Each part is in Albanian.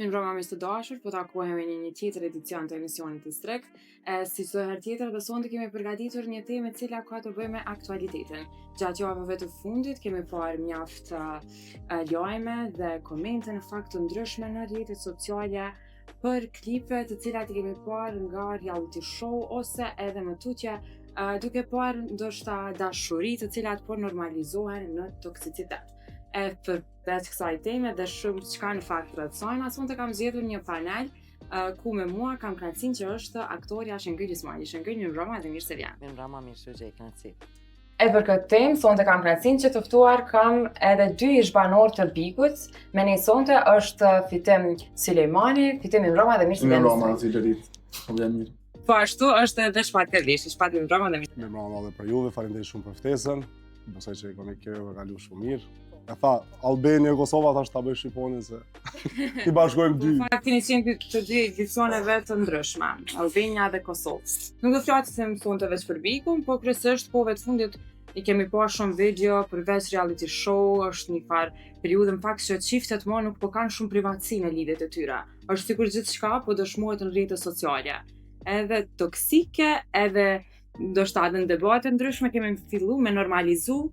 Mirëmbrëma miq të dashur, po takohemi në një tjetër edicion të emisionit të Strek. Si çdo herë tjetër, dhe sonte kemi përgatitur një temë e cila ka të bëjë me aktualitetin. Gjatë javëve të fundit kemi parë mjaft lajme dhe komente në fakt të ndryshme në rrjetet sociale për klipe të cilat i kemi parë nga reality show ose edhe më tutje duke parë ndoshta dashuri të cilat po normalizohen në toksicitet. Përveç kësaj teme dhe shumë çka në fakt rrethsojnë, sonte kam zgjedhur një panel ku me mua kam kënaqësinë që është aktorja Shëngël Ismaili. Shëngël, mirëmbrëma dhe mirë se vjen. Mirëmbrëma, mirë se gjej kënaqësi. Për këtë temë, sonte kam kënaqësinë që të ftuar kam edhe dy ish banor të Bikut. Me ne sonte është Fitim Sulejmani. Fitim, mirëmbrëma dhe mirë se vjen. Mirëmbrëma, si Lerit. Po jam mirë. Po ashtu është edhe Shpat Kërlishi. Shpat, mirëmbrëma dhe mirë. Mirëmbrëma edhe për juve, faleminderit shumë për ftesën. Besoj që konektojmë ka kaluar shumë mirë. E tha, Albania, Kosova, thash ta bëj Shqiponi se i bashkojmë dy. Në fakt keni qenë të dy edicioneve të ndryshme, Albania dhe Kosovë. Nuk do flasim sonte veç për Bikun, po kryesisht kohëve të fundit i kemi parë shumë video përveç reality show, është një farë periudhë në fakt që çiftet më nuk po kanë shumë privatësi në lidhjet e tyre. Është sikur gjithçka po dëshmohet në rrjetet sociale. Edhe toksike, edhe ndoshta edhe në debate ndryshme kemi filluar me normalizu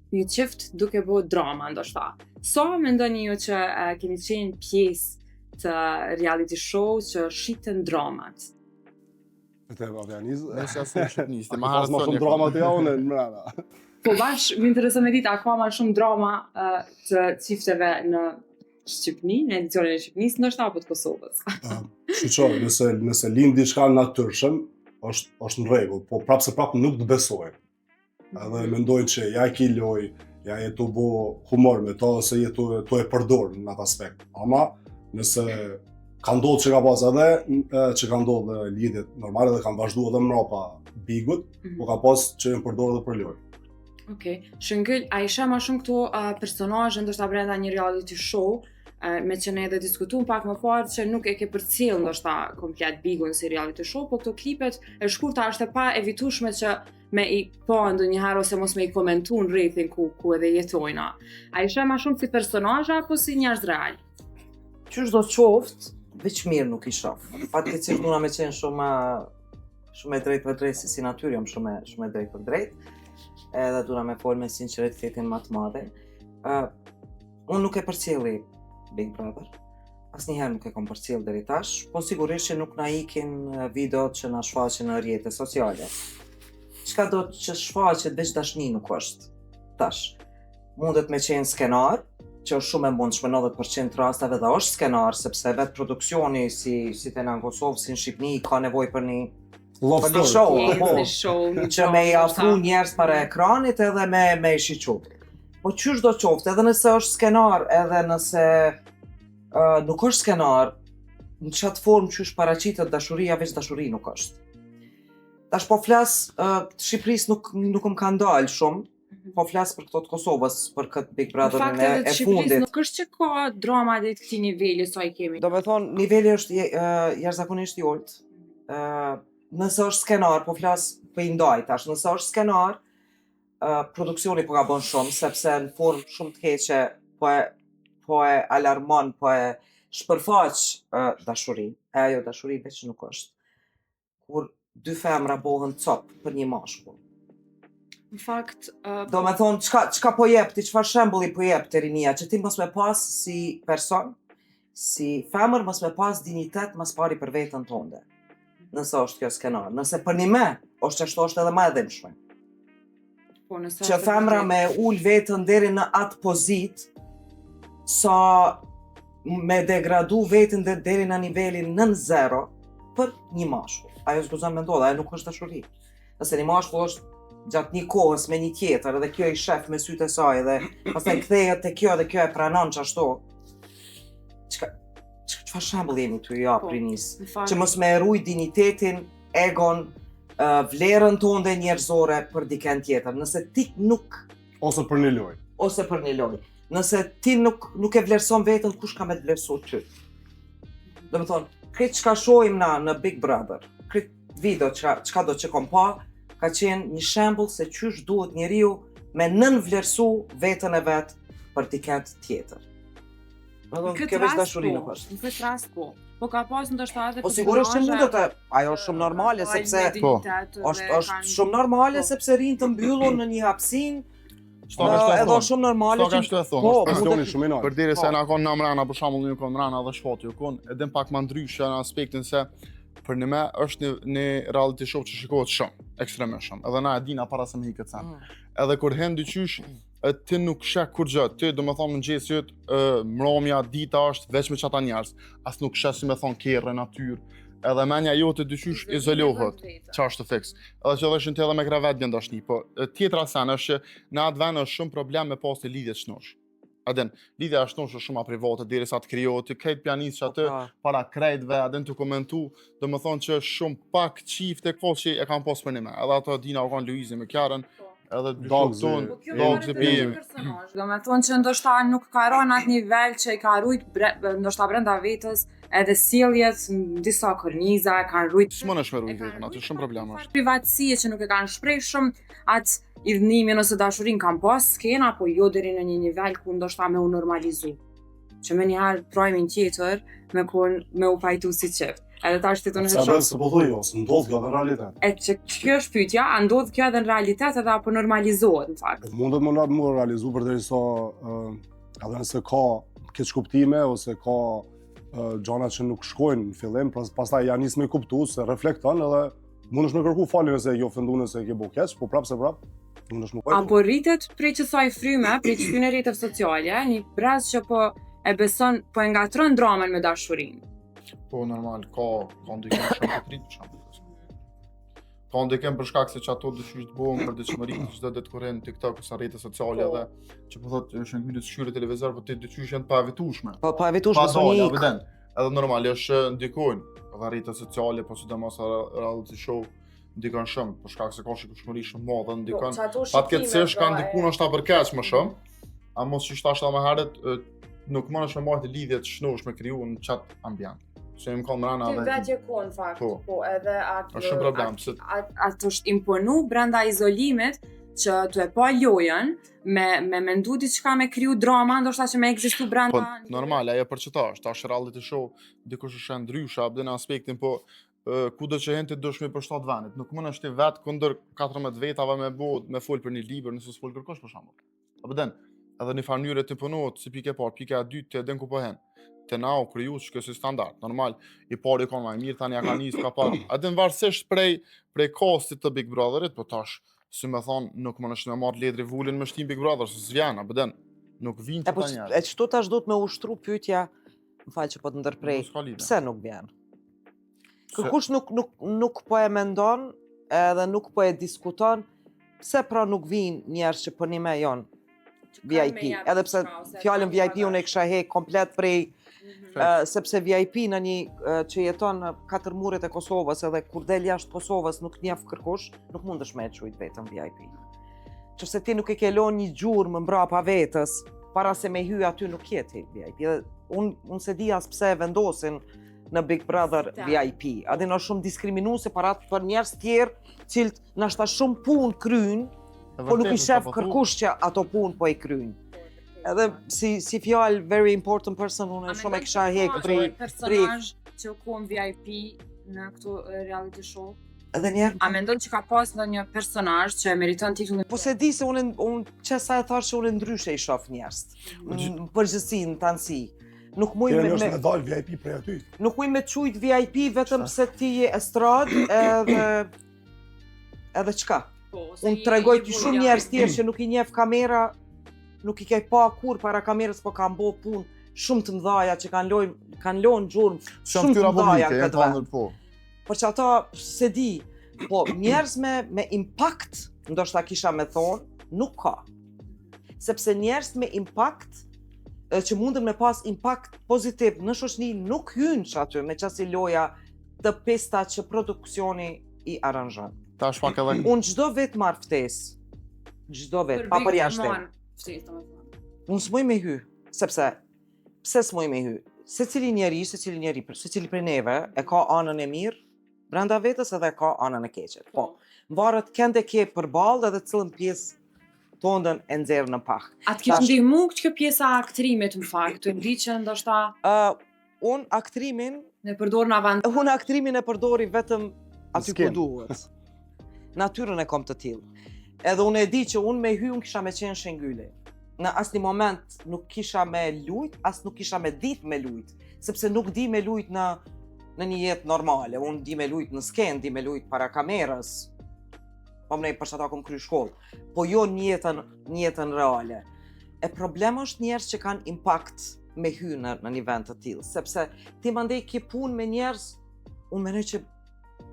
një qift duke bo drama ndoshta. Sa mendoni ju që keni qenë pjesë të reality show që shiten dramat? Këtë e organizë. Nëse asë shqipniste, Ma shumë drama të javën e në mrena. Po bash, më intereson me ditë, a ka ma shumë drama të qifteve në Shqipni, në edicionin e Shqipnisë, ndoshta apo të Kosovës? Shqo, nëse lind diçka natyrshëm, është në rregull, po prapë se prapë nuk të besojnë. Edhe mendojnë që ja e ki loj, ja jetu bo humor me to, ose jetu e përdor në atë aspekt. Ama nëse ka ndodhë që ka pas edhe, që ka ndodhë lidhjet normale dhe kanë vazhdu edhe mrapa Bigut, po ka pas që e përdor edhe për loj. Okej. Shëngël, a isha ma shumë këto personazhe ndoshta brenda një reality show, me që ne edhe diskutuam pak më parë që nuk e ke përcjell ndoshta komplet Bigun si reality show, po këto klipet e shkurta është e pa evitueshme që me i po ndonjëherë ose mos me i komentu në rrethin ku edhe jetojna. A isha ma shumë si personazhe apo si njerëz real? Qysh do qoftë, veç mirë nuk i shoh. Fatkeqësisht duna me qenë shumë e drejtë për drejtë si natyrë, jam shumë e drejtë për drejtë. Edhe duna me folë me sinqeritetin më të madhe. Unë nuk e përcjelli Big Brother. Asnjëherë nuk e kam përcjell deri tash, po sigurisht që nuk na ikin videot që na shfaqen në rrjetet sociale. Çka do që shfaqet veç dashni nuk është. Tash, mundet me qenë skenar, që është shumë e mundshme 90% rasteve dhe është skenar, sepse vetë produksioni si te në Kosovë, si në Shqipni, ka nevojë për një show, që me i afru njerëz para ekranit edhe me i shiqu. Po qysh do qoftë, edhe nëse është skenar, edhe nëse nuk është skenar, në qatë formë qysh paraqitet dashuria, veç dashuri nuk është. Tash po flas, Shqipërisë nuk më ka ndalë shumë, po flas për këto të Kosovës, për këtë Big Brotherin e fundit. Nuk është që ka drama dhe të këtij niveli sa i kemi. Do me thonë, niveli është jashtëzakonisht i ulët. Nëse është skenar, po flas për i ndaj tash, nëse është skenar, produksioni po ka bën shumë, sepse në formë shumë të keqe po e alarmon, po e shpërfaq dashuri. Ajo dashuri veç nuk është. Kur dy femra bohen cop për një mashkull. Në fakt, do me thonë, çka po jep ti, çfarë shembulli po jep te rinia, që ti mos me pas si person, si femër mos me pas dinitet mas pari për veten tënde. Nëse është kjo skenar, nëse për një me, është edhe më e dhimbshme. Që femra me ul veten deri në atë pozit, sa me degradu veten deri në nivelin 9-0 për një mashkull. Ajo s'guzon me ndodhe, ajo nuk është dashuri. Nëse një mashkull është gjatë një kohës me një tjetër, edhe kjo i shef me sytë e saj, dhe pastaj kthehet te kjo dhe kjo e pranon qashtu. Çfarë shembull jemi ty ja prinis? Që mos me ruaj dinitetin, egon, vlerën tënde njerëzore për dikën tjetër. Nëse ti nuk ose për një lojë. Ose për një lojë. Nëse ti nuk e vlerëson veten, kush ka me të vlerësuar ty? Do të thonë, këtë çka shohim na në Big Brother, këtë video çka do që kom pa, ka qenë një shembull se qysh duhet njeriu me nënvlerësu veten e vet për dikën tjetër. Kjo veç dashuri nuk është. Në këtë rast po. Po ka pas ndoshta edhe Po sigurisht që mundet ajo është shumë normale sepse është shumë normale sepse rinë të mbyllur në një hapësinë. Edhe është shumë normale që që Kwestioni shumë i lartë. Përderisa na kanë në mrena, për shembull, një kon mrena dhe shfati u kon, edhe pak më ndryshe në aspektin se për në me është një reality show që shikohet shumë, ekstremisht shumë. Edhe na e dina para se me hiket sen. Edhe kur hen dyqysh, ti nuk sheh kur gjë, ti do me thonë mëngjesi yt, mbrëmja, dita është veç me çata njerëz. As nuk sheh si me thonë kerrë natyrë. Edhe menja jote dyqysh izolohet, qa është të fiks. Edhe që dhe shënë të edhe me krevet bjën dashni, po tjetra sen është që në atë vend është shumë problem me pas të lidhjet shnosh. Adin, lidhja shnosh është shumë a private, deri sa të krijohet, të krejt pianistë që atë para krejtve, adin të komentu, do me thonë që shumë pak qifte këfos që e kam pas për një me. Edhe ato dina u kanë Luizi me Kjarën, edhe dogë pijem. Do me thonë që ndoshta nuk ka rënë atë nivel që i ka rujt ndoshta brenda vetës, edhe sjelljet në disa korniza kanë rujt. S'mon është me rujt vetën, aty shumë problem është. Privatësie që nuk e kanë shpreh shumë atë idhnimin ose dashurinë kanë pas skena, po jo deri në një nivel ku ndoshta me u normalizu. Që me njëherë trojmin tjetër me u pajtu si qeft. Edhe ta është të në shumë. Se po thuj, ose ndodh kjo edhe në realitet. E që kjo është pyetja, a ndodh kjo edhe në realitet edhe apo normalizohet në fakt? Mundet më realizu përderisa edhe nëse ka keq kuptime ose ka gjana që nuk shkojnë në fillim, pastaj ja nis me kuptu se reflekton edhe mundesh me kërku falje nëse je ofendu nëse ke bëu keq, po prapë mundesh me pajtu. Apo rritet prej kësaj fryme, prej këtyre rrjeteve sociale, një brez që po e beson, po e ngatron dramën me dashurinë. Po normal, ka ndikim shumë të kritë për shumë. Ka ndikim për shkak se që ato dëshysh të bohën për dëshmëri të çdo ditë kur në TikTok ose rrjete sociale edhe që po thotë është ngjitur të shkyrë televizor, po ti dëshysh janë të pavitueshme. Po pavitueshme sonik. Evident. Edhe normal është ndikojnë edhe rrjetet sociale, po sidomos reality show ndikon shumë për shkak se ka shikueshmëri shumë të madhe ndikon. Patjetërisht ka ndikuar ndoshta për keq më shumë, a mos që thashë më herët nuk mundesh me marrë lidhje të shnosh me kriju në çat ambient. Se më kanë mrena edhe... Ti vetë ko në fakt, po edhe atë... është shumë problem, atë është imponu brenda izolimit që të e pa lojën, me mendu diçka me kriju drama, ndoshta që me ekzistu brenda... Po, normal, ajo për që ta është reality show, dikush është ndryshe, abdi në aspektin, po kudo që hen ti dush me për 7 venit, nuk mundesh ti vetë kundër 14 vetave me fol për një libër, nëse s'fol kërkosh për shembull. Abden, edhe në farë mënyrë të imponohet si pike parë, pike e dytë të edhen ku po hen. Të na u kriju që kjo si standard. Normal, i pari ka më mirë, tani ja ka njës, ka parë. Adin varësisht prej kostit të Big Brotherit, po tash, si me thonë, nuk më nështë me marrë ledri vullin me shtim Big Brother, se s'vjena, bëden, nuk vinë që ta njerë. E qëtu tash do të me ushtru pyetja, më falë që po të ndërprej, pse nuk vjen? Kërkush nuk po e mendon, edhe nuk po e diskuton, pse pra nuk vinë njerë që për një me jonë VIP, edhe pse fjallën VIP unë e kësha hek komplet prej sepse VIP në një që jeton në 4 muret e Kosovës edhe kur del jashtë Kosovës nuk njef kërkush, nuk mundesh me e qujt vetëm VIP. Qëse ti nuk e ke lon një gjurë më mbrapa vetës, para se me hy aty nuk jetë VIP. Unë se di as pse vendosin në Big Brother VIP. Adin është shumë diskriminuese para për njerëz tjerë, cilët nashta shumë punë krynë, po nuk i shef kërkush që ato punë po i krynë. Edhe si fjalë very important person, unë shumë e kisha hek prej personazh që ku në VIP në këtu reality show. Edhe njerë. A mendon që ka pas ndonjë personazh që e meriton titullin? Po se di se unë qesa e thash që unë ndryshe i shoh njerëz. Në përgjithësi në tanësi. Nuk muj me me dal VIP prej aty. Nuk muj me çujt VIP vetëm se ti je estrad edhe çka. Unë tregoj ti shumë njerëz tjerë që nuk i njeh kamera, nuk i ke pa kur para kamerës, po kanë bo punë shumë të mëdhaja që kanë lënë gjurmë shumë të mëdhaja këtë vend. Por që ata se di, po njerëz me impact, ndoshta kisha me thonë, nuk ka. Sepse njerëz me impact, që mundën me pas impact pozitiv në shoqëni, nuk hynë që aty me qasi loja të pesta që produksioni i aranjën. Unë gjdo vetë marrë ftesë, gjdo vetë, pa për jashtë. Unë s'muj me hy, sepse, pse s'muj me hy? Se cili prej neve e ka anën e mirë, brenda vetës edhe ka anën e keqet. Po, varet kënde ke përballë edhe cilën pjesë tondën e nxjerr në pak. A të kishë ndihmu kjo pjesa aktrimit në fakt, të ndi që ndoshta Unë aktrimin ne përdor në avant. Unë aktrimin e përdori vetëm aty ku S'kem. duhet. Natyrën e kom të tillë. Edhe unë e di që unë me hy unë kisha me qenë shengyle. Në asnjë moment nuk kisha me lujt, as nuk kisha me dit me lujt, sepse nuk di me lujt në një jetë normale. Unë di me lujt në skenë, di me lujt para kamerës. Po më për çata kom kry shkollë, po jo në jetën reale. E problemi është njerëz që kanë impakt me hy në një vend të tillë, sepse ti mandej ke punë me njerëz, unë mendoj që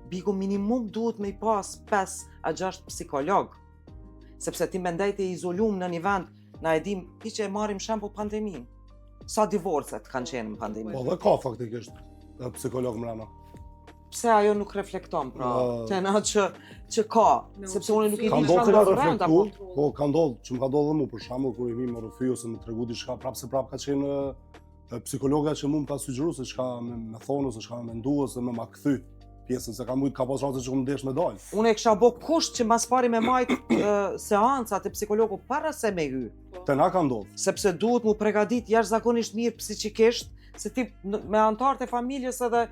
bigo minimum duhet me i pas 5 a 6 psikolog, sepse ti mendej të izolum në një vend, na e dim, ti që e marrim shembull pandemin, sa divorcet kanë qenë në pandemi. Po dhe ka faktikisht psikolog mrena. Pse ajo nuk reflekton, pra, te na që ka, sepse unë nuk i Ka di ndodhur çfarë të brenda, reflektu, po ka ndodhur, që më ka ndodhur mu për shembull kur i vim me Rufy ose më tregu diçka prapë se prapë ka qenë psikologa që mu më ka sugjeruar se çka me thonë ose çka me mendu ose me ma kthy pjesën se ka pas shanse që më ndesh me dal. Unë e kisha bë kusht që mas pari me majt seancat e psikologut para se me hy. Te na ka ndodhur. Sepse duhet mu pregadit jashtëzakonisht mirë psiqikisht, se ti me antarët e familjes edhe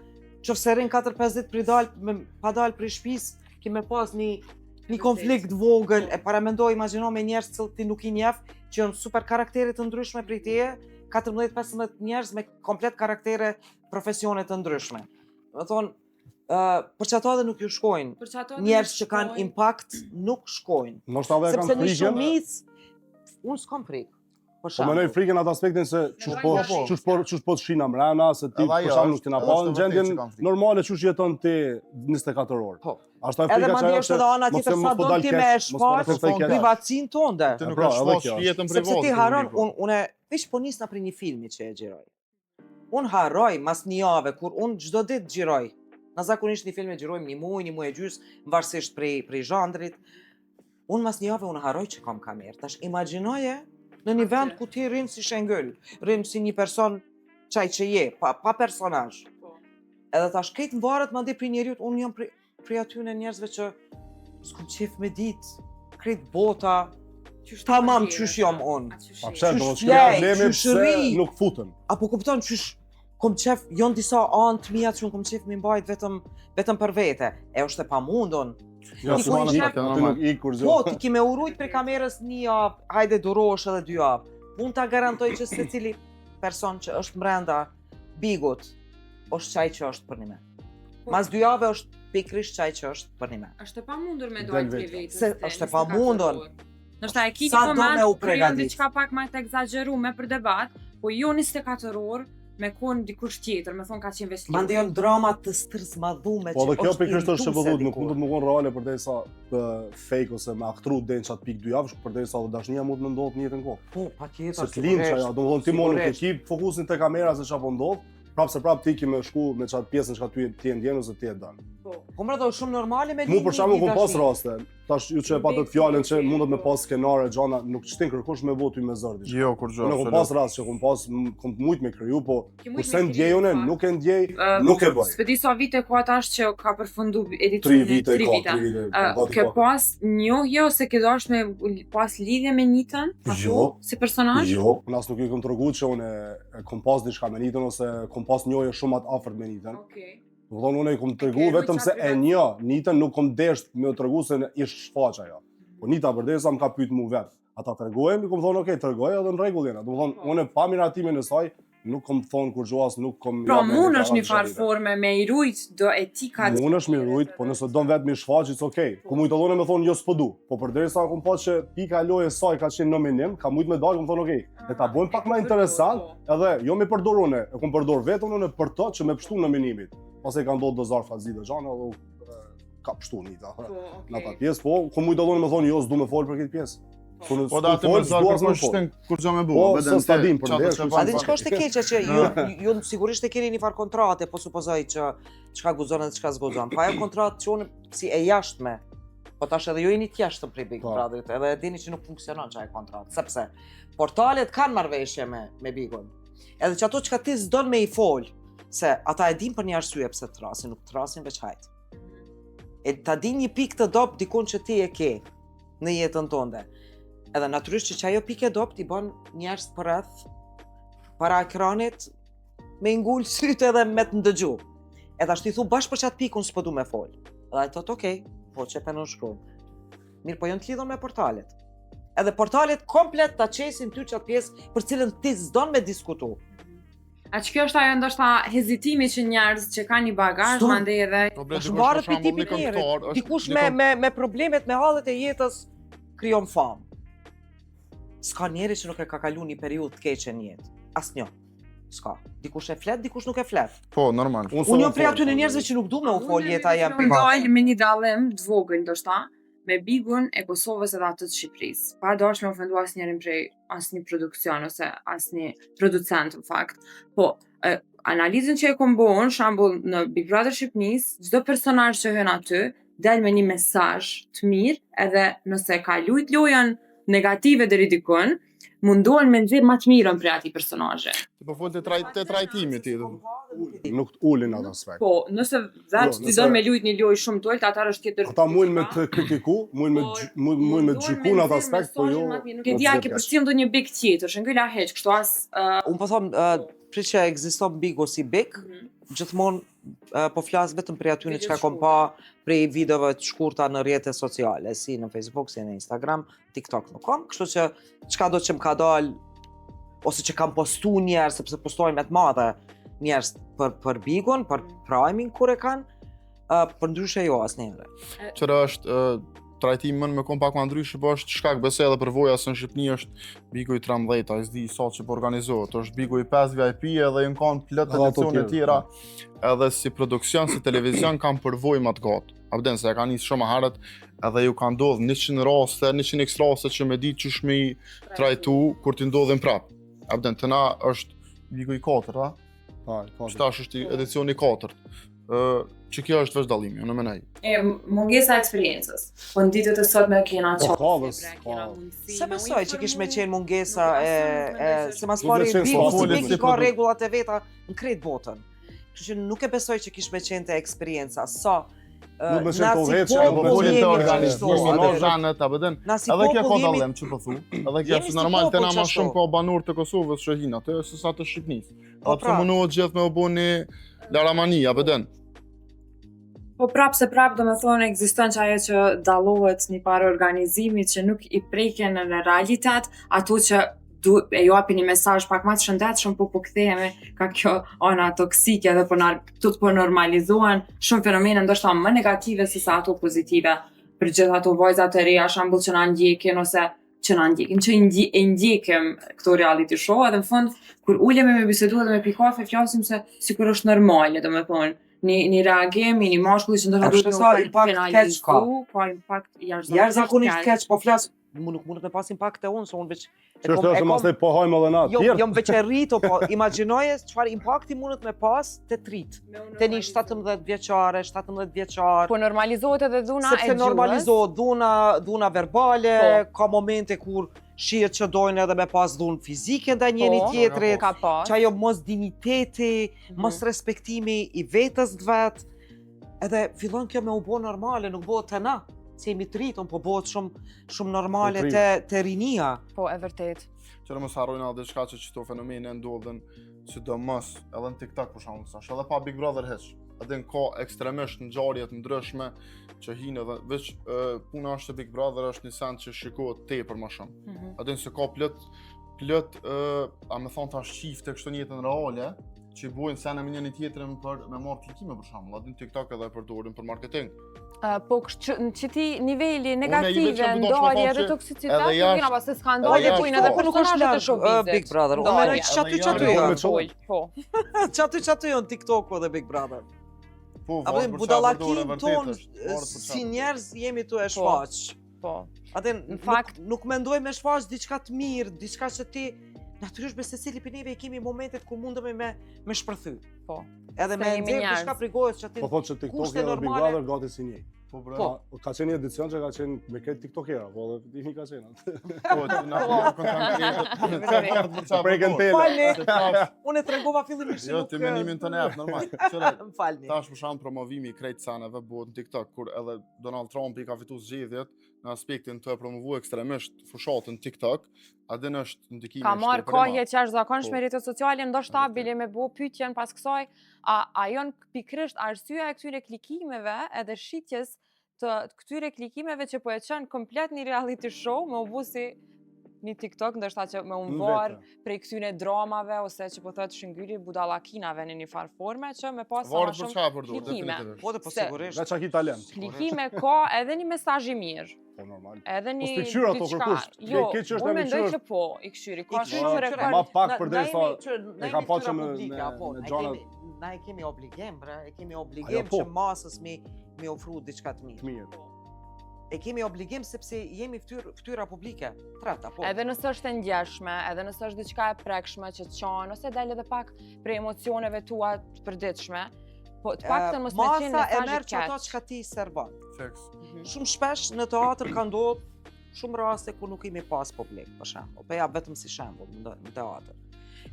qofse rrin 4-5 ditë pa dal prej shtëpisë, ki me pas një konflikt vogël, e paramendoj, imagjino me njerëz që ti nuk i njeh, që janë super karaktere të ndryshme prej teje, 14-15 njerëz me komplet karaktere profesione të ndryshme. Do thonë, për çato edhe nuk ju shkojnë. Njerëz që kanë impakt nuk shkojnë. Ndoshta edhe Sepse kanë në frikën. shumicë, unë s'kam frikë. Po mendoj frikën atë aspektin se çush po të shina mrena, se ti Edhe për ajo shkak nuk është- t'na është pa vërtet në që gjendjen kam frikë. normale çush jeton ti 24 orë. Po. Ashtu e Edhe frika mandej që është edhe ana tjetër sa do ti me shfaq privatësinë tonde. Ti nuk Pra, e edhe shfaq kjo. jetën Sepse private. ti haron, unë veç po nisna për një filmi që e xhiroj. Unë harroj mas një jave kur unë çdo ditë xhiroj. Na zakonisht një film e xhirojmë një muaj e gjys, varësisht prej zhandrit. Unë mas një jave unë harroj që kam kamerë. Tash imagjinoje në një vend ku ti rrin si shengël, rrin si një person çaj që je, pa personazh. Edhe tash këtë mvaret mandej për njeriut, unë jam prej atyre njerëzve që s'kom qef me ditë, këtë bota, tamam qysh jam unë. Pa pse do të Qysh shkoj lej, problemi qysh pse rri. nuk futen. Apo kupton qysh kom qef, janë disa anë të mia që unë kom qef me mbajt vetëm për vete. E është e pamundun. Ja, Ti se ku ma i nuk shef- aty nuk ik kur Po, gjë. ti ki me urujt për kamerës një javë, hajde durosh edhe 2 javë. Unë ta garantoj që secili person që është mbrenda bigut, është qaj që është për një me. Mas 2 javë është pikrisht qaj që është për një me. Është e pamundur me Del dojtë vetë. prej vetës. Se është e pamundur. Nështë e ki Sa një do me u moment, kryon pregadit. diçka pak ma të egzagerume për debat, po jo 24 orë me konë dikush tjetër, me thonë ka qenë veç Mande janë dramat të stërzmadhume Po dhe kjo është pikërisht është irrituse shëbëllut, nuk dikur. mund të më konë reale përdesa fake ose me aktru den qatë pikë 2 javësh, përdesa dhe dashnia mund të ndodhë një jetën kohë. Po, pa tjetër, Se të linë që ajo, do më thonë ti mo nuk e sigurisht. ki fokusin të kamera se qa po ndodhë, prapë se prapë ti ki me shku me qatë pjesën që ka ti e ndjenë ose ti e danë. Po më do shumë normale me Mu për shembull një kom pas dashni. raste, tash ju që e patët fjallën që mundet me pas skenare, gjana, nuk qëtin kërkush me votu me zërdi. Jo, kur gjë. Unë kom pas rast që kom mujt me kriju, po Ki mujt kurse me ndjej kriju, une, po. nuk e ndjej, nuk e bëj. S'pe di sa vite ku ata është që ka përfundu 3 edicione, vite, 3 ka, vite. 3 vite. Ke pas njohje ose ke dash me pas lidhje me njëtën? Jo. Si personazh? Jo, unë as nuk i kom tregu që unë e kom pas diçka me nitën ose kom pas njohje shumë atë afërt me nitën. Okej. Do thonë unë i kom tregu ke vetëm rujt se qatë e një, nitën nuk kom desht me u tregu se ish shfaq ajo. Po nita përdesa më ka pyet mu vet. Ata tregojmë, i kom thonë okay, tregoj edhe në rregull jena. Do thonë unë pa miratimin e saj nuk kom thonë kur gjuas, nuk kom Pra me mund deklarat është një të farë shëndeta. forme me i rujt do etikat. Mund është mi rujt, po nëse don vetë mi shfaq, it's okay. Ku mujt edhe me thonë jo s'po du. Po përderisa kom pas që pika e lojës saj ka qenë nominim, ka mujt me dalë, kom thonë okay. Le ta bëjmë pak më interesant, edhe jo me përdor unë, e kom përdor vetën unë për to që me pështu nominimit. Pastaj ka ndodhur dozar fazi dhe xhana edhe ka pështu nita. Në ata pjesë, po, ku mujt edhe me thonë jo s'du me fol për këtë pjesë. Po da atë më zarë kërkon shten kur gjë me bu. Po, s'e stadim për ndesh, A di çka është e keqe që ju sigurisht e keni një farë kontrate, po supozoj që çka guxon edhe çka s'guxon. Pa ajo kontratë që unë si e jashtme. Po tash edhe ju jeni të jashtëm prej Big Po. Brotherit, edhe e dini që nuk funksionon çaj kontratë, sepse portalet kanë marrëveshje me Bigun. Edhe që ato çka ti s'don me i fol, se ata e din për një arsye pse trasin, nuk trasin veç hajt. E ta din një pikë të dop dikun që ti e ke në jetën tënde. Edhe natyrisht që ajo pikë dopt i bën njerëz përreth para ekranit me ngul sytë edhe me të ndëgju. Edhe ashtu i thu bashkë për çat pikun s'po du me fol. Edhe ai thot okej, po çe penon shkruaj. Mirë, po janë të lidhur me portalet. Edhe portalet komplet ta qesin ty çat pjesë për cilën ti s'don me diskutu. A që kjo është ajo ndoshta hezitimi që njerëz që kanë një bagazh, Sto- mandej edhe Është mbarë për tipit njerëzit. Dikush me problemet me hallet e jetës krijon famë. S'ka njeri që nuk e ka kalu një periudhë të keqe në jetë. Asnjë. S'ka. Dikush e flet, dikush nuk e flet. Po, normal. Unë jam prej atyre njerëzve që nuk du me u fol jeta jam private. me një dallim të vogël ndoshta me bigun e Kosovës edhe atë të Shqipërisë. Pa dash me ofendu asnjërin prej asnjë produksion ose asnjë producent në fakt. Po, analizën që e kom bën, shembull në Big Brother Shqipërisë, çdo personazh që hyn aty del me një mesazh të mirë, edhe nëse ka lujt lojën negative deri dikun, mundohen me nxjerr më të mirën prej atij personazhi. Po fol të trajtimit ti. Nuk ulin atë aspekt. Po, nëse vetë ti don me lujt një lojë shumë të ulët, atëherë është tjetër. Ata mujnë me të kritiku, mujnë me të gjyku në atë aspekt, po jo... Nuk e di a ke përcjell ndonjë big tjetër, shëngjyla heq, kështu as Unë po them, prish që ekziston Bigo si Big, gjithmonë po flas vetëm për aty që ka kom pa prej videove të shkurta në rrjetet sociale, si në Facebook, si në Instagram, TikTok nuk kam, kështu që çka do që më ka dal ose që kam postu njerëz sepse postojnë me të madhe njerëz për Bigon, për Prime-in kur e kanë, për ndryshe jo asnjëherë. Qëra është trajtimi më kom pak më ndryshe, po është shkak besoj edhe përvoja se në Shqipëni është Bigo i 13, ai s'di sa që po organizohet, është Bigo i 5 VIP edhe janë kanë plot edicione tjera, edhe si produksion, si televizion kanë përvojë më të gatë. Abden se e kanë nisë shumë herët, edhe ju kanë ndodhur 100 raste, 100x raste që me ditë çish me i trajtu kur ti ndodhin prap. Abden të na është Bigo i 4, a? Qëtash është edicioni 4. Që kjo është veç dallimi, unë mendoj. Mungesa e eksperiencës. Po në ditët e sotme kena qoftë. Se besoj që kish me qenë mungesa se mas pari Big ka rregullat e veta në krejt botën. Kështu që nuk e besoj që kish me qenë te eksperienca. Nuk më qenë të veç, Po volit të organizimi, në zhanët, abeden. Edhe kjo ka dallim që po thu. Edhe kjo është normal, të na ma shumë ka banor të Kosovës shohin atë, se sa të Shqipënisë. Atë mundohet gjithë me u bë një laramani, abeden. Po prap do me thonë ekziston që ajo që dallohet një parë organizimit që nuk i preken në realitet, ato që e japin një mesazh pak më të shëndetshëm, po kthehemi ka kjo ana toksike dhe po normalizohen shumë fenomene ndoshta më negative se sa ato pozitive. Për gjithë ato vajza të reja shembull që na ndjekin ose që e ndjekim këto reality show, edhe në fund kur ulemi me bisedu dhe me pi kafe flasim se sikur është normale, domethënë një reagim i një mashkulli që ndoshta duhet të penalizuar, ka impakt jashtëzakonisht keq, po flas nuk mundet me pas impakt e unë, se unë veç... Qështë është mas të i pohajmë edhe na tjerë? Jom veç e rrito, po imagjinoje çfarë impakti mundet me pas të trit. Të një 17 vjeqare, 17 vjeqar... Po normalizohet edhe dhuna e gjuhës. Sepse normalizohet dhuna verbale, ka momente kur shihet që dojnë edhe me pas dhunë fizike ndaj njëri tjetrit, që ajo mos digniteti, mos respektimi i vetës të vetë, edhe fillon kjo me u bo normale, nuk bëhet të na. Se jemi të rritën, po bëhet shumë normale të rinia. Po, e vërtet. Qërë mos harrojnë edhe diçka që këto fenomene ndodhen sidomos edhe në TikTok për shembull, thash, edhe pa Big Brother hiç. Edhe ka ekstremisht ngjarje të ndryshme që hinë edhe veç puna është Big Brother është një send që shikohet tepër më shumë. Edhe se ka plot a më thon tash çifte kështu në jetën reale që bujnë sene me njëri tjetrin për me marrë klikime për shembull, edhe në TikTok edhe përdorin për marketing. Po në qëti niveli negative, ndalje edhe toksicitet, nuk vina pas se skandale, po i në dhe personazhet e showbizit. Big Brother, unë mendoj çaty janë. Po. Çaty janë TikTok dhe Big Brother. Po, budallakin ton si njerëz jemi tu e shfaq. Po. Atë në fakt nuk mendoj me shfaq diçka të mirë, diçka që ti natyrisht me secili prej neve kemi momentet ku mundemi me shpërthy. Po. Edhe me nxjerr diçka prej gojës që ti. Po thotë që TikTok edhe Big Brother gati si një. Po. Ka qenë një edicion që ka qenë me këtë TikTokera, po edhe dihni ka qenë. Po, preken tele. Unë e tregova fillimisht. Jo, ti menimin tonë jap normal. M'falni. Tash për shkak promovimi i krejt saneve bëhet në TikTok kur edhe Donald Trump i ka fituar zgjedhjet, në aspektin të promovu ekstremisht fushatën TikTok, adin është ndikimi ka marrë kohje që është zakonshme rrjetet sociale, ndoshta bile me bu pyetjen pas kësaj, a janë pikërisht arsyeja e këtyre klikimeve edhe shitjes të këtyre klikimeve që po e çon komplet një reality show me u bu si një TikTok, ndoshta që me u varë prej këtyre dramave ose që po thotë shëngyri budallakinave në një farë forme që me pas sa më shumë klikime. Po dhe po sigurisht. Veç aki talent. Klikime ka edhe një mesazh i mirë. Po normal. Edhe një Po s'pikqyr ato kërkusht. Jo, unë mendoj që po, i këshyri. Ka shumë rekord. Ma pak përderisa e kam pa që na e kemi obligim, bre, e kemi obligim që masës mi ofru diçka të mirë. E kemi obligim sepse jemi ftyra publike, treta, po. Edhe nëse është e ndjeshme, edhe nëse është diçka e prekshme që të çon, ose del edhe pak prej emocioneve tua të përditshme, po të paktën mos me qenë masa e mesazh merr i çato keq. çka ti servon. Seks. Shumë shpesh në teatr ka ndodhur shumë raste ku nuk kemi pas publik, për shembull. Po ja vetëm si shembull në teatr.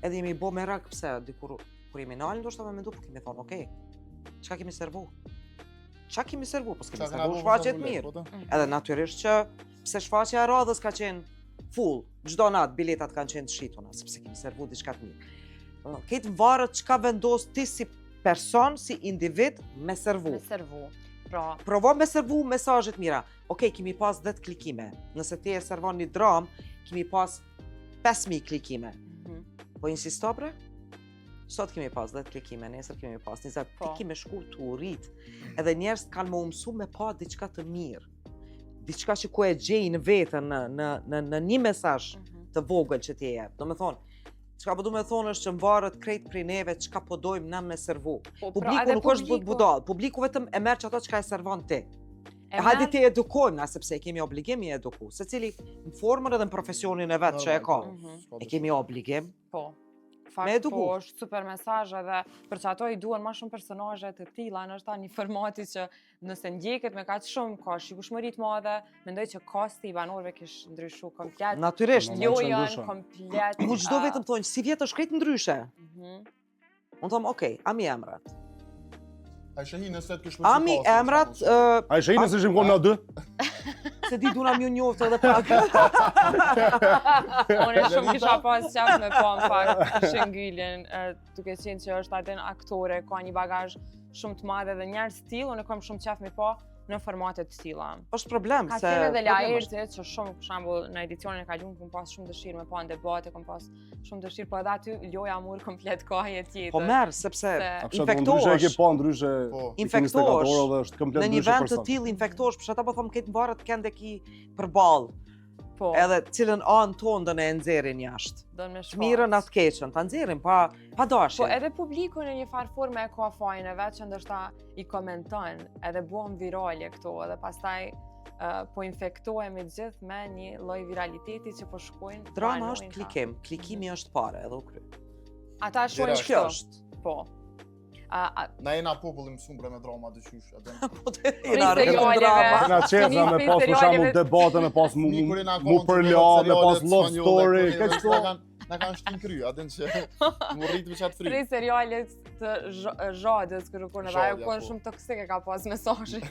Edhe jemi bë merak pse dikur kur jemi nal ndoshta më mendu po kemi thonë, "Okej, çka kemi servu?" Qa kemi servu, po s'kemi servu shfaqet mirë. Edhe natyrisht që pse shfaqja e radhës ka qenë full, çdo natë biletat kanë qenë të shituna, sepse kemi servu diçka të mirë. Këtë varet çka vendos ti si person, si individ me servu. Me servu. Pra, Provo me servu mesazhe të mira. Okej, kemi pas 10 klikime. Nëse ti e servon një dram, kemi pas 5000 klikime. Po insisto bre? Sot kemi pas 10 klikime, nesër kemi pas 20, ti kemi shku të urit. Edhe njerëz kanë më umësu me pa diçka të mirë. Diçka që ku e gjejnë vetën në një mesazh të vogël që ti jep. Do me thonë, çka po du me thonë është që mvaret krejt prej neve çka po dojmë na me servu. Publiku nuk është budall, publiku vetëm e merr çato çka e servon ti. Hajde ti edukojmë na sepse kemi obligim i eduku, secili në formën edhe në profesionin e vet që e ka. E kemi obligim. Po. Fakt, po, është super mesazh edhe për që ato i duhen ma shumë personazhe të tilla, nështë një formati që nëse ndjeket me kaq shumë, ka shikueshmëri të madhe, mendoj që kosti i banorëve kish ndryshu komplet. Natyrisht, lojën komplet. Ku çdo vetëm thonë, si vjet është krejt ndryshe. Unë them, "Okej, ami emrat." A ishe hi nëse të kishme Ami emrat... A ishe hi nëse ishim konë në dy? Se di duna mjë njoftë edhe pak. Unë shumë kisha pas qaf me po në fakt Shëngyllin, duke qenë që është atë aktore, ka një bagazh shumë të madhe dhe njerëz të tillë, unë kam shumë qaf me po në formatet të tilla. Është problem se... Ka qenë edhe lajërtit që shumë, për shembull, në edicionin e kaluar kam pas shumë dëshirë me pa në debate, kam pas shumë dëshirë, po edhe aty loja mur komplet kohë tjetër. Po merr, sepse infektohesh. Infektohesh. Në një vend të tillë infektohesh, për shkak të them këtë mbarët kënde ki përballë. Po. Edhe cilën anë tonë do ne nxjerrin jashtë. Të mirën atë keqën, ta nxjerrin pa dashje. Po edhe publiku në një farë forme e ka fajin e vet që ndoshta i komenton, edhe buam virale këto, edhe pastaj po infektohemi gjithë me një lloj viraliteti që po shkojnë. Drama është klikim, klikimi është parë edhe u kry. Ata shohin kjo është. Po. Na jena populli mësum bre me drama dëqysh. Po të jena rrëtë drama. Na qeza me pas për shambull debate, me pas mu përla, me pas love story. Na kanë shtin kry, adin që mu rritë me qatë fri. Prej serialet të zhadës kërë kërë edhe ajo kënë shumë toksike ka pas mesazhin.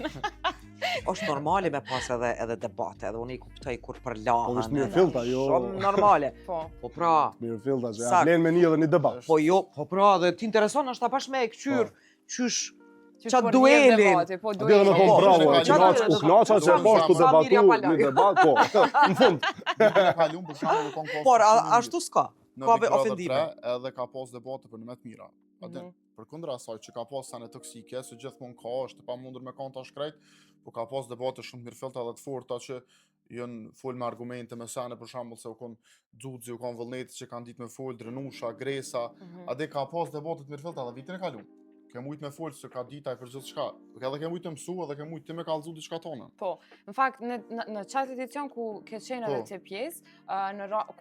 Është normale me pas edhe debate, edhe unë i kuptoj kur përlahen. Po është mirë filta, jo. Shumë normale. Po pra. Mirë filta, që ja flenë me një edhe një debat. Po jo, po pra, dhe t'intereson është ta bash me e këqyr, qysh qatë duelin. Po duelin. Me thonë bravo, që knaqa që e bash të debatu, një debat, po, në fund. Por, ashtu s'ka. Ka be ofendime. Edhe ka pas debate për në me të mira. Për kundra asaj që ka pas sane toksike, se gjithmonë ka është pa mundur me kanta shkrejt, po ka pas debate shumë mirëfilta dhe të forta që jënë full me argumente me sane, për shembull se u kon Xuxi, u kon Vullneti që kanë ditë me full, Drenusha, Gresa, ade ka pas debate të mirëfilta dhe vitin e kaluar. Ke mujt me folë se ka ditaj për gjithë shka. Edhe ke mujt të mësu, edhe ke mujt të me kalëzu diçka tonë. Po, në fakt, në qatë edicion ku ke qenë edhe të pjesë,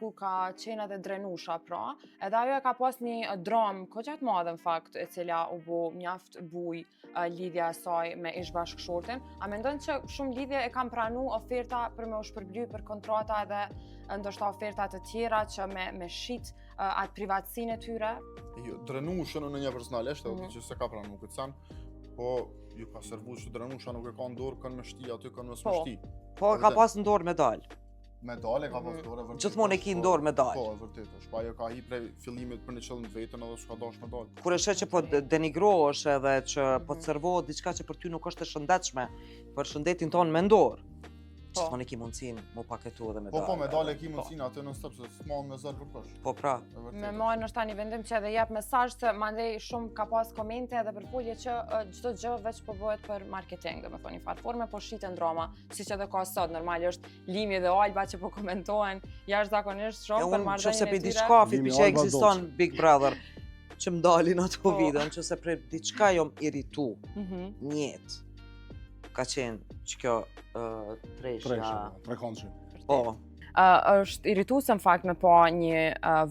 ku ka qenë edhe Drenusha, pra, edhe ajo e ka pas një dramë ko gjatë madhe, në fakt, e cila u bu mjaft buj lidhja e saj me ish bashkëshortin. A mendon që shumë lidhje e kam pranu oferta për me u shpërbly për kontrata edhe ndoshta oferta të tjera që me shit atë privatësinë e tyre? Drenushën në një personalisht, edhe që se ka pranu këtë san, po Ju ka servu që Drenusha nuk e ka në dorë, kanë me shti aty, kanë me Po. smështi. Po ka pas në dorë medal. Medale ka pas dorë, e vërtet. Gjithmonë e ki në dorë medal. Po, e vërtet është. Pa ajo ka hi prej fillimit për një qëllim të vetën edhe s'ka dash medal. Kur e sheh që po denigrohesh edhe që po të servohet diçka që për ty nuk është e shëndetshme, për shëndetin tonë mendor. Po. Gjithmonë e ki mundësinë mu paketu edhe medal. Po, medale ki mundësina aty në stëp, se s'mon me zërë kërkosh. Po pra. E vërtet Me është. marrë nështë ta një vendim që edhe jep mesazh se mandej shumë ka pas komente edhe përpulje që çdo gjë veç po bëhet për marketing, domethënë një farë forme po shiten drama, siç edhe ka sot, normal është Limi dhe Alba që po komentohen jashtëzakonisht E shumë për unë marrëdhënien nëse e për tyre. diçka fit Limi që Alba ekziston Big Brother që më dalin ato Po. video, nëse për diçka jom iritu Mhm. njet. Ka qenë që kjo treshja. Trekonçi. Po. Është irrituese në fakt me pa një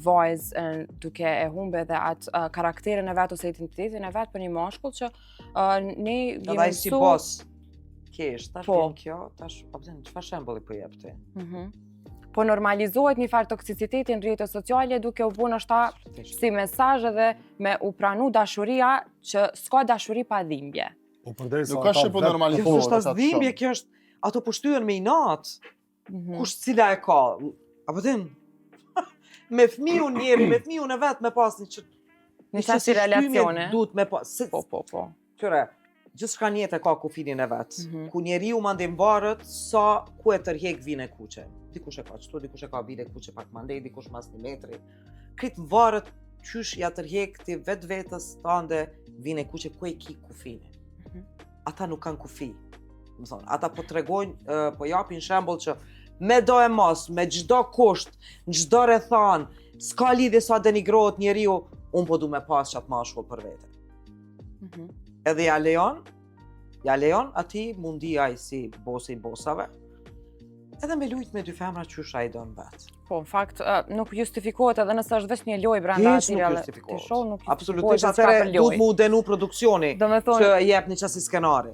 vajzë duke e humbe dhe atë karakterin e vet ose identitetin e vet për një mashkull që ne Edhe jemi ai si boss. Kesh, tash Po. vjen kjo, tash po them çfarë shembulli po jep ti? Po normalizohet një farë toksiciteti në rrjetet sociale duke u bën ashta si mesazh edhe me u pranu dashuria që s'ka dashuri pa dhimbje. Po përderisa Nuk ka ata shqip po vetë- normalizohet. Kjo është atë as dhimbje, shumë. kjo është ato po shtyhen me inat. Mhm. Kush cila e ka? Apo them me fëmijën njeri, me fëmijën e vet me pas një Një qasi relacione. Duhet me pas. Po. Qyre, gjithçka në jetë e ka kufinin e vet. Mhm. Ku njeriu mandej mbarët sa ku e tërheq vine kuqe. Dikush e ka çtu, dikush e ka vine kuqe pak mandej, dikush mas 1 metri. Krit mbarët qysh ja tërheq ti vetës tande vine kuqe ku e ki kufinin. Mhm. Ata nuk kanë kufi. Më thonë, ata po tregojnë, po japin shembull që me do e mos, me çdo kusht, në çdo rrethan, s'ka lidhje sa denigrohet njeriu, unë po du me pas qatë mashkull për vete. Mhm. Edhe ja lejon ati mundia i si bosi i bosave, edhe me lujt me dy femra qysh ai don vet. Po, në fakt nuk justifikohet edhe nëse është veç një lojë brenda Hiç nuk atyre justifikohet. show nuk Absolutisht, se s'ka atëre për duhet lojë. mu denu produksioni Do me që thonë, jep një qasi skenari.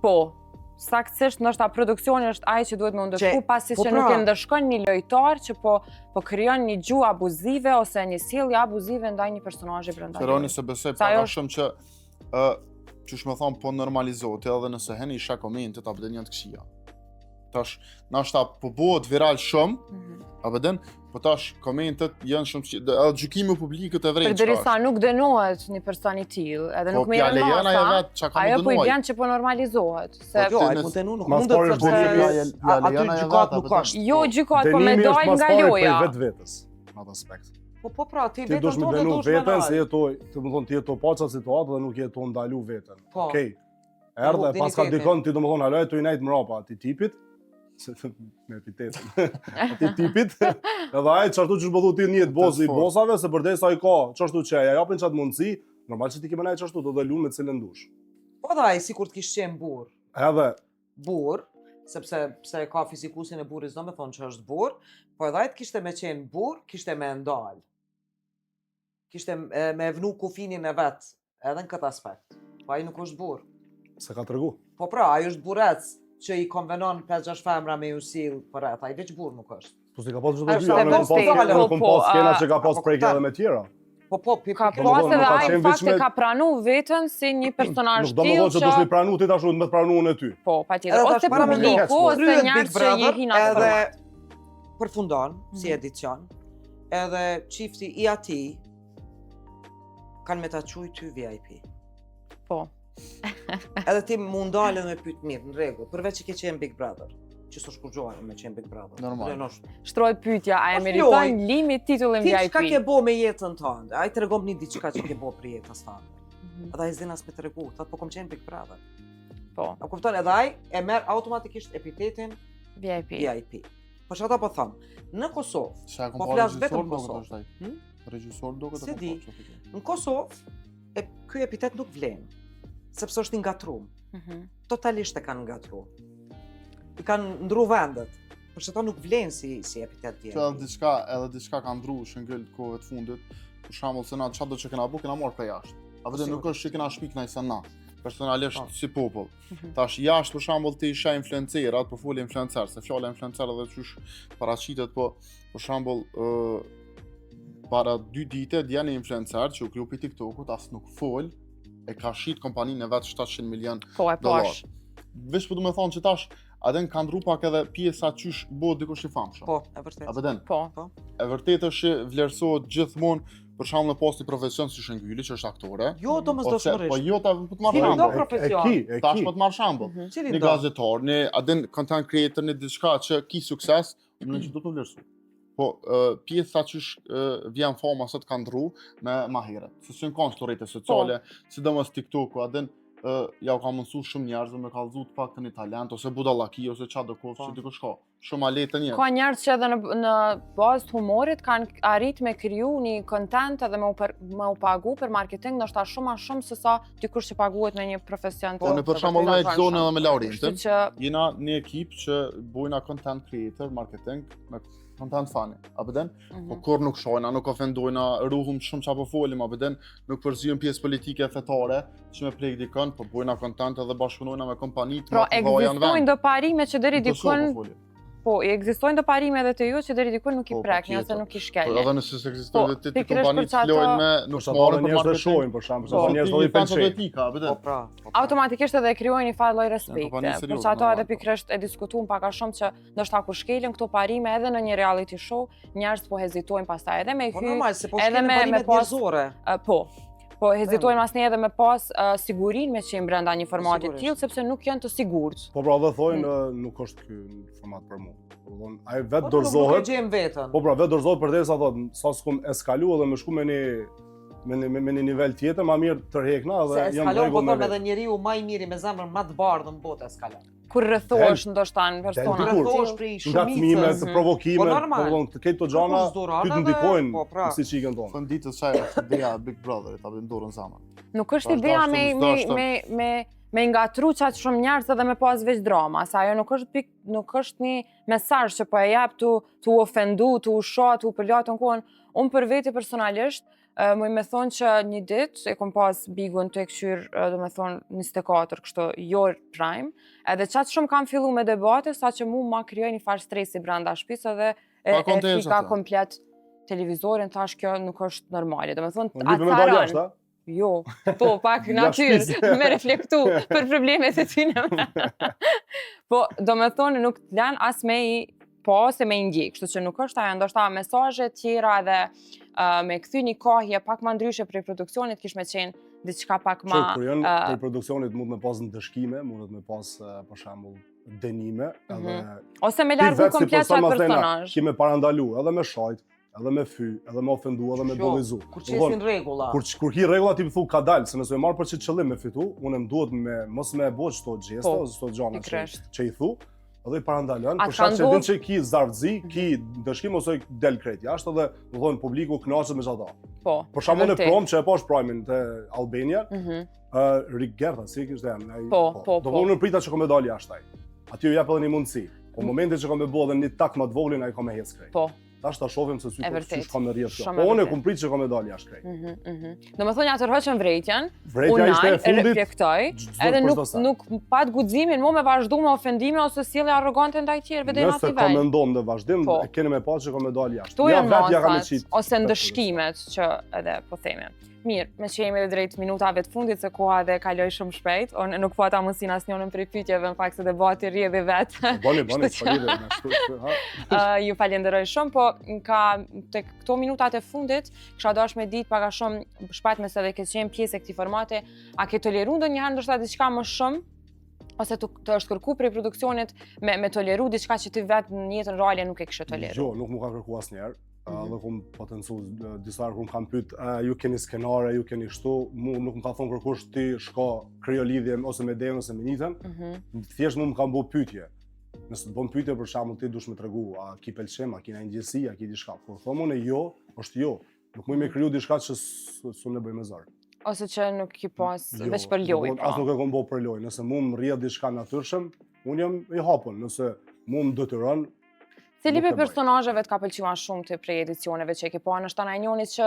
po, saktësisht ndoshta produksioni është ai që duhet me ndëshku pasi po që pra. nuk e ndëshkon një lojtar që po krijon një gjuhë abuzive ose një sjellje abuzive ndaj një personazhi brenda. Feroni lojës. se besoj Sa ajo pak shumë që qysh me thonë po normalizohet edhe nëse heni isha komentet apo dhe një të këshia. Tash, nashta po bëhet viral shumë, Mhm. apo den, po tash komentet janë shumë edhe gjykimi publikut e vrejt Përderisa nuk dënohet një person i tillë, edhe Po nuk pja merren lejon ajo masa, vetë çka ka ajo më po i dënuaj. bën që po normalizohet. Se Po jo, ai nëse- mu denu nuk Mas mundet pari është sepse dënimi, aty ja lejon ajo gjykat vetë, nuk apo është. jo gjykohet po me Dënimi dal është mas nga pari loja. prej vetës në atë aspekt. Po ti Ti vetën dush me tonë dënu dush me veten se dal. jetoj, të më thonë ti jeto pa qatë situatë dhe nuk jeto ndalu veten. Po. Okej. Erdhe, Nuk pas ka dignitetin. dikon, ti do më thonë, halo e të i najtë mrapa ati tipit, se me epitetin, ati tipit, edhe ajë qashtu që shbëdhu ti njët bosi i bosave, se përdesa i ka qashtu që ja japin qatë mundësi, normal që ti kime najtë qashtu, do dhe lu me cilën dush. Po dhe ai sikur të kishte qenë Edhe, burr, sepse pse ka fizikusin e burrit s'do me thonë që është burr, po edhe ai të kishte me qenë burr, kishte me ndal. Kishte me vnu kufinin e vet, edhe në këtë aspekt. Po ai nuk është burr. se ka tërgu. Po pra, ai është burrec që i konvenon 5-6 femra me ju sill për atë, ai veç burr nuk është. Po si ka pas çdo Ai gjë, është unë kom pas vetë skena, unë kom po, pas skena që ka pas po, prejke kupton. edhe me tjera. Po, Ka Do më pas thonë, edhe nuk ka ai qenë në fakt veç me- e ka pranu veten si një personazh Nuk do më thonë që dush mi pranu ti tash me të pranu unë e ty. po, patjetër, Edhe ose tash para me publiku, ndonë, ose kryet njerëz Big që i Brother, hin atë edhe format. përfundon si Mhm. edicion, edhe çifti i atij kanë me ta quj ty VIP. Po. Edhe ti mund dalë me pyet mirë, në rregull, përveç që ke qenë Big Brother, që s'u shkurgjohen me qenë Big Brother. Normal. Renosh. Shtroj pyetja, a e Është meriton lojë. Limi titullin Ti çka ke VIP? bo me jetën tënde? Ai tregon një diçka që ke bo për jetën tënde. Mhm. Edhe ai s'din as me tregu, thotë po kom qenë Big Brother. Po, A kupton? Edhe ai e merr automatikisht epitetin VIP. VIP. Po çfarë po them? Në Kosovë, Sa kom Po pa flas regjisor vetëm do Kosovë. këtë është ai. Hm? Regjisor do këtë Se kom di. pa çfarë. në Kosovë ky epitet nuk vlen, sepse është i ngatruar. Mhm. Totalisht e kanë ngatruar. I kanë ndru vendet. Por që ato nuk vlen si epitet Që VIP. edhe diçka ka ndru shëngëll të kohëve të fundit. Për shembull se na çfarë do që kena bu, kena marrë prej jashtë. A vetë nuk është që kena shpik na se na. Personalisht Po. si popull. Mhm. Tash jashtë për shembull ti isha influencerat, po foli influencer, se fjala influencer edhe çysh paraqitet, po për shembull para 2 ditë djani influencer që u kriju pe TikTokut as nuk fol, e ka shit kompaninë e vetë 700 milion Po, e dollar. pash. Veç po du me thonë që tash, aden kanë ndru pak edhe pjesa qysh bëhet dikush i famshëm. Po, e vërtet. Apo den, Po. e vërtet është që vlerësohet gjithmonë për shembull në posti profesion si Shëngyli që është aktore. Jo, domosdoshmërisht. Po jo ta po të marr Cili do shembull. profesion? Tash po të marr shembull. Cili Një do? gazetar, një aden content creator, një diçka që ki sukses, më që do të vlerësoj. Po pjesa që vjen fama sot kanë ndru me ma herët. Se s'në kanë këto rrjete sociale, sidomos TikTok-u, aden ja u ka mundsu shumë njerëzve me kallëzu të paktën një talent ose budallaki ose çfarë do kohë që dikush ka. Shumë a lehtë njerëz. Ka njerëz që edhe në bazë të humorit kanë arrit me kriju një content edhe me u pagu për marketing, ndoshta shumë ma shumë se sa dikush që paguhet me një profesion. Po në për shembull me Exonë edhe me Laurentin, Kështu që jena një ekip që bujna content creator, marketing, me content funny. Apo den? Po kur nuk shojna, nuk ofendojna, ruhum shumë çapo folim, apo den, nuk përzihen pjesë politike fetare që me plek dikon, po bujna content edhe bashkëpunojna me kompanitë. pra ekzistojnë do parime që deri dikun po, ekzistojnë do parime edhe të ju që deri dikun nuk i Po, prekni ose patjetër. nuk i Po shkelni. edhe nëse s'ekzistojnë Po, të pikërisht kompanitë për çato- flojnë me nuk Sa marrin për njerëz të marketing. shohin për shembull, Po, sa njerëz do i pëlqejnë. etika, apo Po, den. pra. Automatikisht edhe krijojnë një farë lloj respekti. kompani Për serioze, që ato normal, edhe po. pikërisht e diskutuam pak a shumë që ndoshta kur shkelin këto parime edhe në një reality show, njerëz po hezitojnë pastaj edhe me Po hy, normal, se po edhe shkelin me parimet pas- njerëzore. po hezitojnë asnjë edhe me pas sigurinë me qenë brenda një formati të Sigurisht. tillë sepse nuk janë të sigurt. Po pra dhe thojnë nuk është ky format për mua. Domthon ai vetë Po nuk e dorëzohet. gjejmë vetën. Po pra vetë dorëzohet përderisa thotë sa s'kum eskalu edhe më shku me një nivel tjetër, më mirë tërheqna Se edhe jam eskalon po rregull me thonë vetë. edhe njeriu më i miri me zemrën më të bardhë në botë eskalon. Kur rrethohesh ndoshta në persona. dikur. Rrethohesh prej Ngacmime, shumicës. të provokime, Po, normal. domthon të ketë to gjana, Kush durata ty të dhe- ndikojnë po, pra. si çikën tonë. Thon ditës çaj është ideja Big Brotherit, apo ndorën zaman. Nuk është Vazhdashtë, ideja vazhdashtë. me ngatru qatë shumë njerëz edhe me pas veç drama, se ajo nuk është një mesazh që po e jap tu ofendu, tu shoh, tu përlat në kohën. Unë për veti personalisht, më me thonë që një ditë e kom pas bigun të e këshyr, do me thonë 24, kështu jo prime, edhe qatë shumë kam fillu me debate, sa që mu ma kryoj një farë stresi brenda shtëpisë edhe e fika komplet televizorin, thash kjo nuk është normale. Do me thonë, atëran. Jo, po, pak natyrë, me reflektu për problemet e tyne. Po, do me thonë, nuk të lanë as me i po se me i ndjek, kështu që nuk është ajo, ndoshta mesazhe tjera dhe me kthy një kohje pak më ndryshe prej produksionit, kish me qenë diçka pak më... Kur janë prej produksionit mund me pas ndëshkime, mund me pas, për shembull, denime, edhe... Ose me largu komplet qatë personazh. Ki me parandalu, edhe me shajt, edhe me fy, edhe me ofendu, edhe me bollizu. Kur qesin rregulla. Kur ki rregulla ti thu ka dalë, se nëse e marr për çit qëllim me fitu, unë më duhet me mos me bëj çto gjeste ose çto gjëra që i thu, edhe i parandalon, për shkak se din që ki zarvzi, ki dëshkim ose del krejt jashtë edhe do thonë publiku kënaqet me çdo. Po. Për shembull në prom që e pash primin te Albania, Rick Gerda, si kishte ai. Po. Do vonë prita që kom dal jashtë ai. Aty u jap edhe një mundësi. Po momentin që kam e bë edhe një tak më të voglin ai kam e hec krejt. Po. Tash ta shohim se si kam e rrjedh kjo. Po unë kum prit që kam e dal jashtë krejt. Domethënë ja tërhoqën vretjen. Vretja ishte e fundit. Reflektoj, edhe nuk pat guximin mo me vazhdu me ofendime ose sjellje arrogante ndaj tjerëve deri në atë nivel. Nëse komendon dhe vazhdim, e keni me pas që kam e dal jashtë. Kto janë masat ose ndëshkimet që edhe po themi. Mirë, me që jemi edhe drejt minutave të fundit, se koha dhe kaloj shumë shpejt, unë nuk pata mundësin asnjënën prej pyetjeve, në fakt se debati rrjedhi vetë. Bani, ju falenderoj shumë, po tek këto minutat e fundit, kisha dashur me ditë pak a shumë shpejt me se dhe ke qenë pjesë e këtij formati, a ke toleru ndonjëherë ndoshta diçka më shumë? Ose të është kërku prej produksionit me toleru diçka që ti vetë në jetën reale nuk e kishe toleru? Jo, nuk më ka kërku asnjëherë. Dhe kum potencu disa herë kum kam pyet, ju keni skenare, ju keni kështu, mu nuk më ka thonë kërkush ti shko krijo lidhje ose me Deon ose me Nitën. Thjesht mu më ka bë pyetje. Nëse të bën pyetje për shembull ti dush me tregu, a ki pëlqem, a ki ndonjë gjësi, a ki diçka. Kur them unë jo, është jo. Nuk mund me kriju diçka që s'u ne bëj me zor. Ose që nuk i pas veç për lojë. As nuk e kam bë për lojë. Nëse mu më rrjedh diçka natyrshëm, unë jam i hapur. Nëse mu më detyron, cili për personazheve të ka pëlqyer shumë të prej edicioneve që e ke pa, nështë ta na njëni që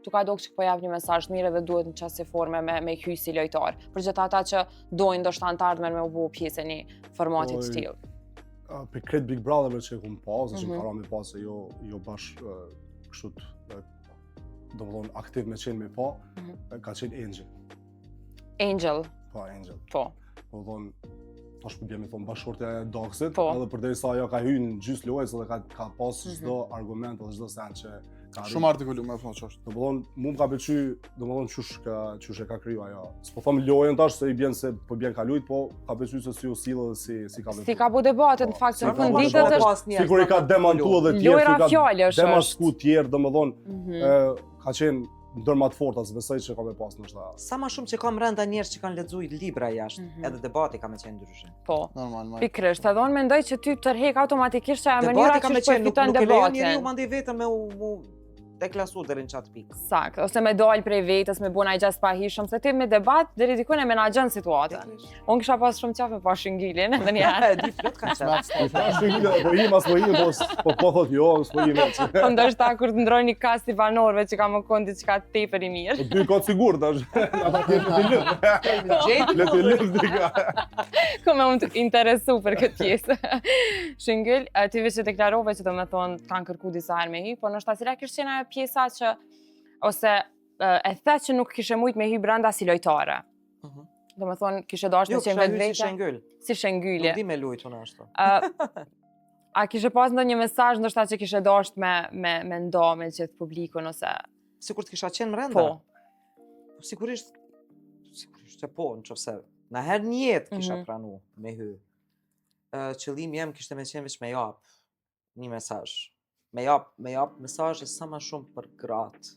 tu ka dogë që po jap një mesazh mirë dhe duhet në qasë forme me hyj si lojtar. Për gjithë ata që dojnë ndoshta antarëmen me u bë pjesë një formati të tillë. Për këtë Big Brotherve që kum pas, që më me pas se jo bash kështu domthon aktiv me qenë me pa, ka qenë Angel. Angel, Po, Angel. po. Po thonë, tash ku bjemi thonë bashkëshortja e Doxit, Po. edhe përderisa ajo ka hyrë në gjysmë lojës edhe ka pas çdo argument edhe çdo sen që ka Shumë artikulu me thonë që është. Domethënë, mu më ka pëlqy, domethënë çush e ka kriju ajo. S'po them lojën tash se i bjen se po bjen ka lut, po ka pëlqy se si u sill dhe si ka vepruar. Si ka bu debatet, në fakt, Si në ka fund bu ditët debatet. është Sigur i ka demantuar edhe tjerë, lojra si ka fjalësh është. demasku tjerë, domethënë, Mhm. ka qenë ndër më të forta, se besoj që ka me pas ndoshta. Sa më shumë që kam rënda njerëz që kanë lexuar libra jashtë, Mhm. edhe debati ka me qenë ndryshe. Po. Normal, Pikërisht, edhe unë mendoj që ty tërhek automatikisht që e mënyra Debati ka që me qenë, nuk përfiton e lejon njeriu debatin. mandej vetëm me u deklasu deri në çat pikë. Sakt, ose me dal prej vetës, me buna i gjas pahishëm, se ti me debat deri diku e menaxhon situatën. Unë kisha pas shumë qaf me pa shëngilin, edhe një herë. Di plot ka qenë. Po tash po im as po im, po thot jo, s'po im. Po ndoshta kur të ndroj një kast i banorëve që ka më kon diçka tepër i mirë. Po dy ka sigur tash. Ata tjetër le të lëv diga. Ku me unë të interesu për këtë pjesë. Shëngyll, ti veç e deklarove që do me thonë kanë kërku disa herë me hy, po nështë cila kishte qenë ajo pjesa që, ose e the që nuk kishe mujt me hy brenda si lojtare. Do me thonë kishe dashur Jo, me qenë kisha vetë hyrë si vete. shëngyll. Si shëngylje. Nuk di me lujt unë ashtu. A kishe pas ndonjë mesazh ndoshta që kishe dashur me ndo me gjithë publikun ose Sikur të kisha qenë brenda. po. Sigurisht që po, nëse na herë një jetë kisha Mhm. pranu me hy. Qëllimi jem kishte me qenë veç me jap një mesazh. Me jap mesazhe sa më shumë për gratë.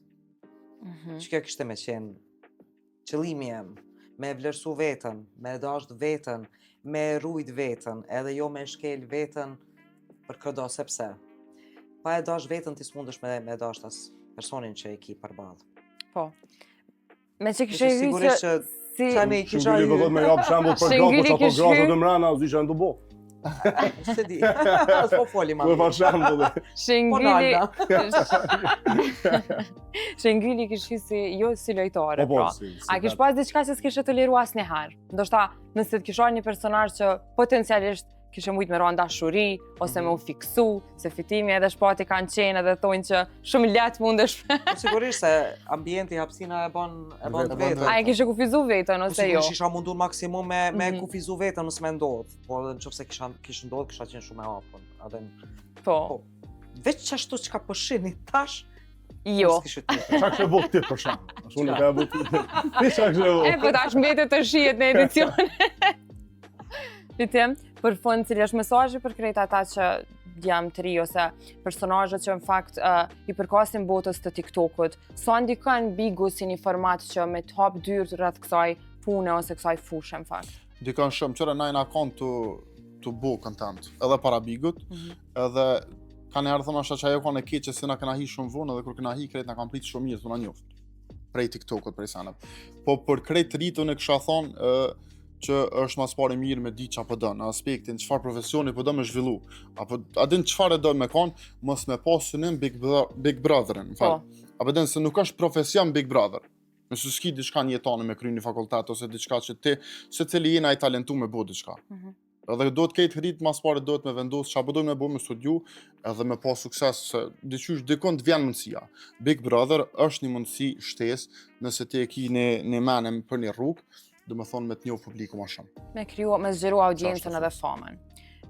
Që kjo kishte me qenë qëllimi jem, me vlerësu veten, me dasht veten, me rujt veten, edhe jo me shkel veten për këdo, sepse pa e dash veten ti s'mundesh me dasht as personin që e ki përballë. Po. Me që kishe Që hy sigurisht që që si tani kisha Shëngyli do hyrë. thot me jap shembull për Shëngyli gratë, po kish çato gratë hy- të mrena, s'di çan të bo. Se di, s'po foli ma. Po për shembull. Shëngyli Nalda. Shëngyli kish hy si jo si lojtare, Po pra. si. A kish pas diçka që s'kishe toleru asnjëherë? Ndoshta nëse të kisha një personazh që potencialisht kishe mujt me rënë dashuri ose me u fiksu, se fitimi edhe shpati kanë qenë edhe thonë që shumë lehtë mundesh. Po sigurisht se ambienti hapësina e bën të vetën. A e kishe kufizu vetën Po ose jo? sigurisht isha mundur maksimum me Mhm. kufizu vetën nëse më ndodh. Po edhe nëse kishte ndodhur kisha qenë shumë e hapur. Edhe Po. veç çashtu çka po shihni tash, Jo. s'kishte tjetër. Çka kishe bëu ti për shembull? Ashtu nuk ka bëu ti. Ti çka kishe bëu? E po tash mbetet të shihet në edicion. Pitem, për fund cili është mesazhi për krejt ata që jam të ri ose personazhet që në fakt i përkasin botës të TikTokut, sa ndikon Bigu si një format që me të hap dyrë rreth kësaj pune ose kësaj fushë në fakt? Dikon shumë, qëra najna kanë të bo content, edhe para Bigut, edhe kanë erë thëmë ashtë që ajo kanë e keqe se na këna hi shumë vonë, edhe kur këna hi krejt na kanë pritë shumë mirë, të na njoftë, prej TikTokut, prej sanep. Po për krejt rritën e kësha thonë që është mas pari mirë me di qa pëdo, në aspektin qëfar profesioni pëdo me zhvillu, apo adin qëfar e do me kanë, mos me pas synim Big Brotherin, në falë. Apo din se nuk është profesion Big Brother. Nëse s'ki diçka në jetane me kry një fakultet, ose diçka që ti, se cili jena i talentu me bo diçka. Edhe do të ketë rritë mas pare do të me vendosë që apo do me bo me studiu, edhe me pa sukses, se diqysh dikon të vjen mundësia. Big Brother është një mundësi shtes, nëse ti e ki një menem për një rrugë, do me thonë me të njohë publiku ma shumë. Me zgjeru audiencën edhe famën.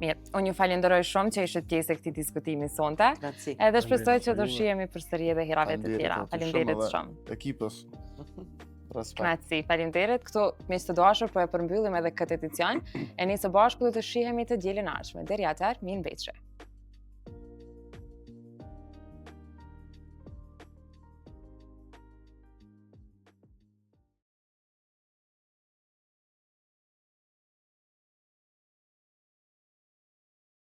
Mirë, unë ju falenderoj shumë që ishte pjesë e këtij diskutimi sonte. Grazie. Edhe shpresoj që do shihemi përsëri edhe herave të tjera. Faleminderit shumë. Ekipës. Respekt. Grazie, faleminderit. Këtu miq të dashur po e përmbyllim edhe këtë edicion. E nisë së bashku do të shihemi të dielën e ardhshme. Deri atëherë, mirë mbetëshe.